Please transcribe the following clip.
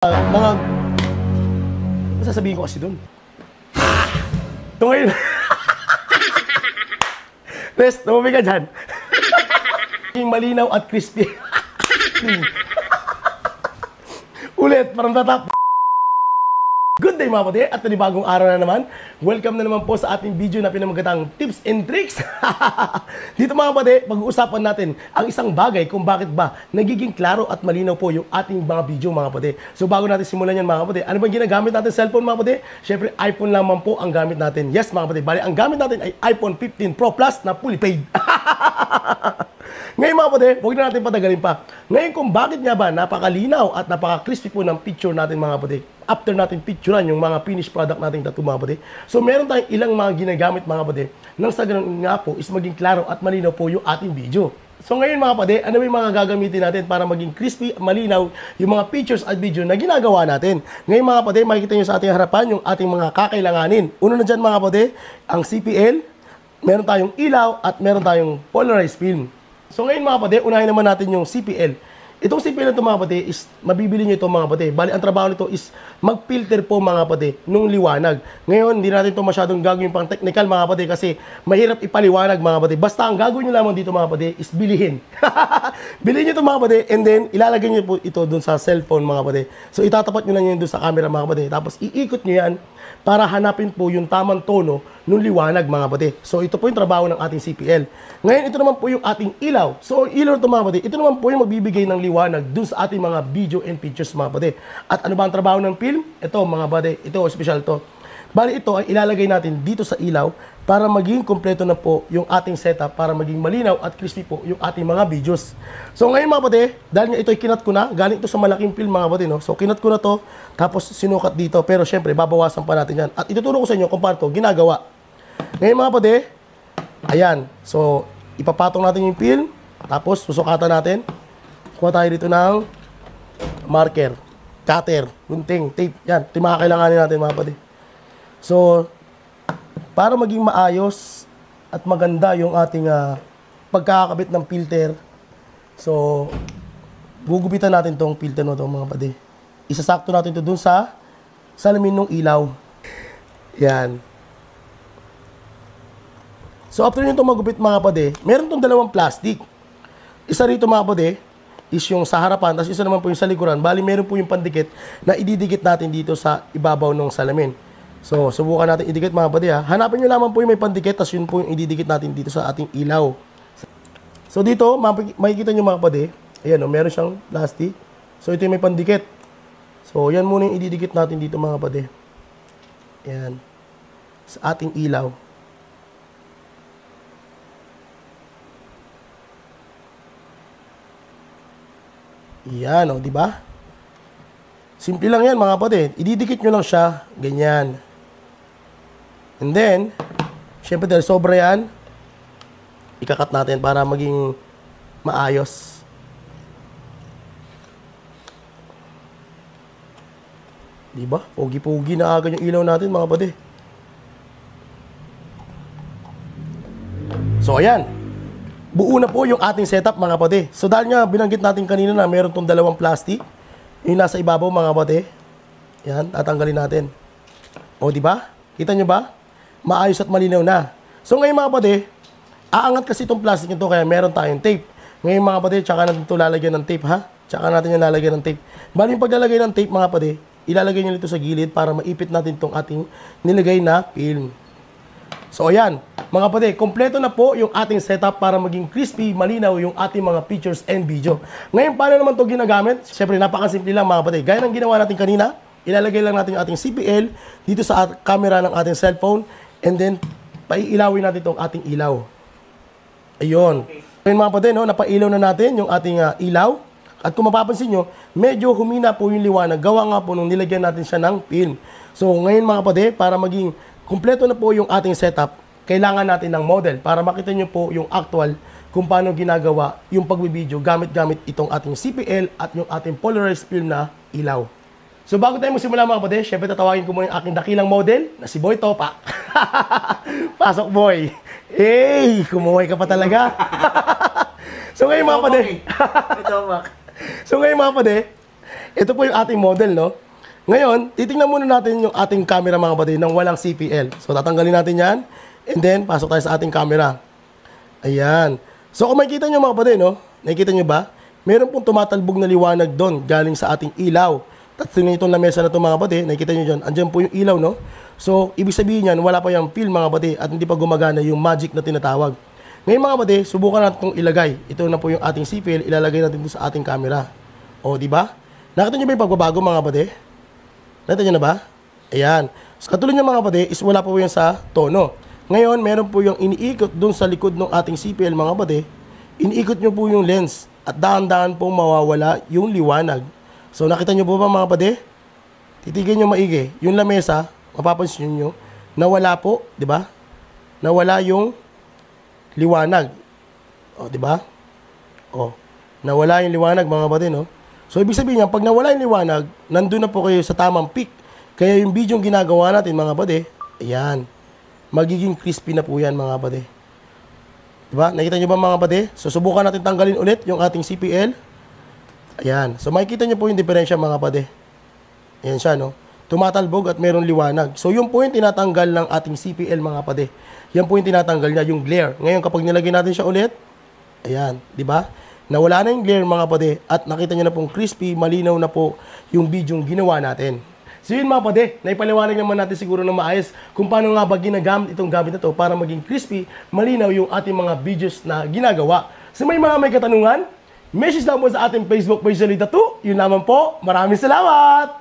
Mga... Sasabihin ko kasi doon. So ngayon... Rest, tumumi ka dyan. Malinaw at crispy. Ulit, parang tatap. Good day mga kapatid, at bagong araw na naman. Welcome na naman po sa ating video na pinamagatang tips and tricks. Dito mga kapatid, pag-uusapan natin ang isang bagay kung bakit ba nagiging klaro at malinaw po yung ating mga video mga kapatid. So bago natin simulan yan mga kapatid, ano bang ginagamit natin cellphone mga kapatid? Siyempre iPhone lamang po ang gamit natin. Yes mga kapatid, bali ang gamit natin ay iPhone 15 Pro Plus na fully paid. Ngayon mga kapatid, huwag na natin patagalin pa. Ngayon kung bakit nga ba napakalinaw at napaka-crispy po ng picture natin mga kapatid, after natin picturean yung mga finished product natin tattoo mga kapatid. So meron tayong ilang mga ginagamit mga kapatid nang sa ganun nga po is maging klaro at malinaw po yung ating video. So ngayon mga kapatid, ano yung mga gagamitin natin para maging crispy, malinaw yung mga pictures at video na ginagawa natin. Ngayon mga kapatid, makikita nyo sa ating harapan yung ating mga kakailanganin. Uno na dyan mga kapatid, ang CPL, meron tayong ilaw at meron tayong polarized film. So ngayon mga kapatid, unahin naman natin yung CPL. Itong CPL na ito mga kapatid is mabibili nyo ito mga kapatid. Bali, ang trabaho nito is mag-filter po mga kapatid nung liwanag. Ngayon, hindi natin ito masyadong gagawin pang technical mga kapatid kasi mahirap ipaliwanag mga kapatid. Basta ang gagawin nyo lamang dito mga kapatid is bilihin. Bilihin nyo ito mga kapatid and then ilalagay nyo po ito dun sa cellphone mga kapatid. So itatapat nyo lang yun dun sa camera mga kapatid. Tapos iikot nyo yan para hanapin po yung tamang tono ng liwanag mga kapatid. So ito po yung trabaho ng ating CPL. Ngayon ito naman po yung ating ilaw. So ilaw ito mga kapatid, ito naman po yung magbibigay ng liwanag dun sa ating mga video and pictures mga kapatid. At ano ba ang trabaho ng film? Ito mga kapatid, ito special to. Bali ito ay ilalagay natin dito sa ilaw para maging kompleto na po yung ating setup para maging malinaw at crispy po yung ating mga videos. So ngayon mga kapatid, dahil nga ito ay kinat ko na, galing ito sa malaking film mga kapatid, no? So kinat ko na to, tapos sinukat dito, pero syempre babawasan pa natin yan. At ituturo ko sa inyo kung paano to ginagawa. Ngayon mga kapatid, ayan, so ipapatong natin yung film, tapos susukatan natin. Kuha tayo dito ng marker, cutter, gunting, tape, yan, ito yung mga kailanganin natin mga kapatid. So, para maging maayos at maganda yung ating pagkakabit ng filter, so, gugupitan natin tong filter na ito mga kapatid. Isasakto natin ito dun sa salamin ng ilaw. Yan. So, after nyo itong magupit mga kapatid, meron itong dalawang plastic. Isa rito mga kapatid is yung sa harapan, tapos isa naman po yung sa likuran. Bali, meron po yung pandikit na ididikit natin dito sa ibabaw ng salamin. So, subukan natin idikit mga kapatid ha. Hanapin nyo lamang po yung may pandikit, tapos yun po yung ididikit natin dito sa ating ilaw. So, dito, makikita nyo mga kapatid, ayan o, meron siyang plastic. So, ito yung may pandikit. So, yan muna yung ididikit natin dito mga kapatid. Ayan. Sa ating ilaw. Yan o, di ba? Simple lang yan mga kapatid. Ididikit nyo lang siya, ganyan. And then, syempre dahil sobra yan, ikakat natin para maging maayos. Di ba? Pogi-pogi na agad yung ilaw natin mga kapatid. So ayan, buo na po yung ating setup mga kapatid. So dahil nga binanggit natin kanina na meron tong dalawang plastic, yung nasa ibabaw mga kapatid. Yan, tatanggalin natin. O di ba? Kita nyo ba? Maayos at malinaw na. So ngayon mga kapatid, aangat kasi itong plastic nito kaya meron tayong tape. Ngayon mga kapatid, tsaka natin ito lalagyan ng tape ha. Tsaka natin yung lalagyan ng tape. Bali yung paglalagay ng tape mga kapatid, ilalagay nyo dito sa gilid para maipit natin itong ating nilagay na film. So ayan, mga kapatid, kompleto na po yung ating setup para maging crispy, malinaw yung ating mga pictures and video. Ngayon, paano naman ito ginagamit? Siyempre, napakasimple lang mga kapatid. Gaya ng ginawa natin kanina, ilalagay lang natin yung ating CPL dito sa camera ng ating cellphone and then, paiilawin natin itong ating ilaw. Ayun. Ngayon mga kapatid, no, napailaw na natin yung ating ilaw. At kung mapapansin nyo, medyo humina po yung liwanag. Gawa nga po nung nilagyan natin siya ng film. So, ngayon mga kapatid, para maging kumpleto na po yung ating setup, kailangan natin ng model para makita nyo po yung actual kung paano ginagawa yung pagbibideo gamit-gamit itong ating CPL at yung ating polarized film na ilaw. So bago tayo magsimula mga kapatid, syempre tatawagin ko muna yung aking dakilang model na si Boy Topa. Pasok boy! Hey! Kumuhay ka pa talaga! So ngayon mga kapatid, so ngayon mga kapatid, Ito po yung ating model, no? Ngayon, titingnan muna natin yung ating camera mga kapatid nang walang CPL. So, tatanggalin natin yan. And then, pasok tayo sa ating camera. Ayan. So, kung makikita nyo mga kapatid, no? Nakikita nyo ba? Meron pong tumatalbog na liwanag doon galing sa ating ilaw. Tapos tingnan itong lamesa na ito mga kapatid. Nakikita nyo dyan. Andyan po yung ilaw, no? So, ibig sabihin yan, wala pa yung film mga kapatid at hindi pa gumagana yung magic na tinatawag. Ngayon mga kapatid, subukan natin itong ilagay. Ito na po yung ating CPL. Ilalagay natin dito sa ating camera. O, di ba? Nakita nyo ba yung pagbabago mga kapatid? Nakita nyo na ba? Ayan. So, katulad nyo mga kapatid, is wala po yung sa tono. Ngayon, meron po yung iniikot dun sa likod ng ating CPL mga kapatid. Iniikot nyo po yung lens at dahan-dahan po mawawala yung liwanag. So, nakita nyo po ba mga kapatid? Titigan nyo maigi. Yung lamesa, mapapansin nyo, nawala po, di ba? Nawala yung liwanag. O, di ba? O, nawala yung liwanag mga kapatid, no? So, ibig sabihin niya, pag nawala yung liwanag, nandun na po kayo sa tamang peak. Kaya yung video yung ginagawa natin mga kapatid, ayan, magiging crispy na po yan mga kapatid. Diba? Nakita nyo ba mga kapatid? So, subukan natin tanggalin ulit yung ating CPL. Ayan. So, makikita nyo po yung diferensya mga kapatid. Ayan siya, no? Tumatalbog at mayroong liwanag. So, yun po yung tinatanggal ng ating CPL mga kapatid. Yan po yung tinatanggal niya, yung glare. Ngayon, kapag nilagay natin siya ulit, ayan, di ba? Nawala na yung glare mga kapatid at nakita nyo na pong crispy, malinaw na po yung video yung ginawa natin. So yun mga kapatid, naipaliwanag naman natin siguro ng maayos kung paano nga ba ginagamit itong gamit na to para maging crispy, malinaw yung ating mga videos na ginagawa. So may katanungan, message lang po sa ating Facebook page Solita 2. Yun naman po, maraming salamat!